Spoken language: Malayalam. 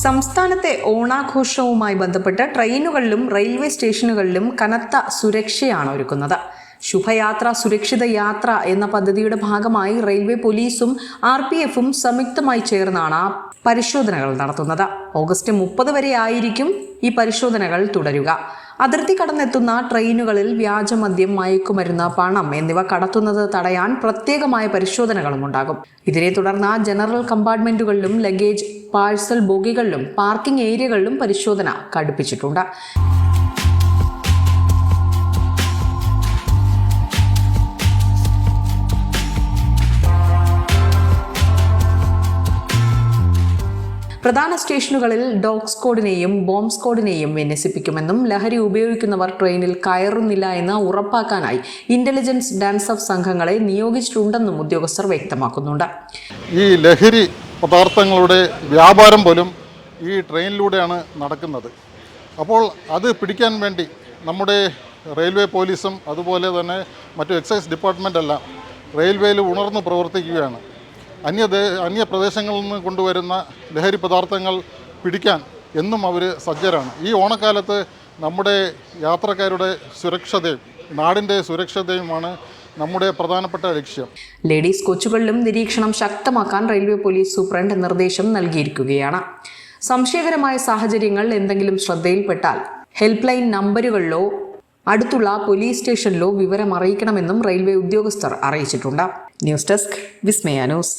സംസ്ഥാനത്തെ ഓണാഘോഷവുമായി ബന്ധപ്പെട്ട് ട്രെയിനുകളിലും റെയിൽവേ സ്റ്റേഷനുകളിലും കനത്ത സുരക്ഷയാണ് ഒരുക്കുന്നത്. ശുഭയാത്ര സുരക്ഷിത യാത്ര എന്ന പദ്ധതിയുടെ ഭാഗമായി റെയിൽവേ പോലീസും RPFും സംയുക്തമായി ചേർന്നാണ് പരിശോധനകൾ നടത്തുന്നത്. ഓഗസ്റ്റ് 30 വരെ ആയിരിക്കും ഈ പരിശോധനകൾ തുടരുക. അതിർത്തി കടന്നെത്തുന്ന ട്രെയിനുകളിൽ വ്യാജമദ്യം, മയക്കുമരുന്ന്, പണം എന്നിവ കടത്തുന്നത് തടയാൻ പ്രത്യേകമായ പരിശോധനകളും ഉണ്ടാകും. ഇതിനെ തുടർന്ന് ജനറൽ കമ്പാർട്ട്മെന്റുകളിലും ലഗേജ് പാഴ്സൽ ബോഗികളിലും പാർക്കിംഗ് ഏരിയകളിലും പരിശോധന കടുപ്പിച്ചിട്ടുണ്ട്. പ്രധാന സ്റ്റേഷനുകളിൽ ഡോഗ് സ്ക്വാഡിനെയും ബോംബ് സ്ക്വാഡിനെയും വിന്യസിപ്പിക്കുമെന്നും ലഹരി ഉപയോഗിക്കുന്നവർ ട്രെയിനിൽ കയറുന്നില്ല എന്ന് ഉറപ്പാക്കാനായി ഇന്റലിജൻസ് ഡാൻസ് ഓഫ് സംഘങ്ങളെ നിയോഗിച്ചിട്ടുണ്ടെന്നും ഉദ്യോഗസ്ഥർ വ്യക്തമാക്കുന്നുണ്ട്. ഈ ലഹരി പദാർത്ഥങ്ങളുടെ വ്യാപാരം പോലും ഈ ട്രെയിനിലൂടെയാണ് നടക്കുന്നത്. അപ്പോൾ അത് പിടിക്കാൻ വേണ്ടി നമ്മുടെ റെയിൽവേ പോലീസും അതുപോലെ തന്നെ മറ്റു എക്സൈസ് ഡിപ്പാർട്ട്മെൻ്റ് എല്ലാം റെയിൽവേയിൽ ഉണർന്ന് പ്രവർത്തിക്കുകയാണ്. അന്യ പ്രദേശങ്ങളിൽ നിന്ന് കൊണ്ടുവരുന്ന ലഹരി പദാർത്ഥങ്ങൾ പിടിക്കാൻ എന്നും അവർ സജ്ജരാണ്. ഈ ഓണക്കാലത്ത് നമ്മുടെ യാത്രക്കാരുടെ സുരക്ഷതയും നാടിൻ്റെ സുരക്ഷതയുമാണ് നമ്മുടെ പ്രധാനപ്പെട്ട ലക്ഷ്യം. ലേഡീസ് കോച്ചുകളിലും നിരീക്ഷണം ശക്തമാക്കാൻ റെയിൽവേ പോലീസ് സൂപ്രണ്ട് നിർദ്ദേശം നൽകിയിരിക്കുകയാണ്. സംശയകരമായ സാഹചര്യങ്ങൾ എന്തെങ്കിലും ശ്രദ്ധയിൽപ്പെട്ടാൽ ഹെൽപ്പ് ലൈൻ നമ്പറുകളിലോ അടുത്തുള്ള പോലീസ് സ്റ്റേഷനിലോ വിവരം അറിയിക്കണമെന്നും റെയിൽവേ ഉദ്യോഗസ്ഥർ അറിയിച്ചിട്ടുണ്ട്. ന്യൂസ് ഡെസ്ക് വിസ്മയ ന്യൂസ്.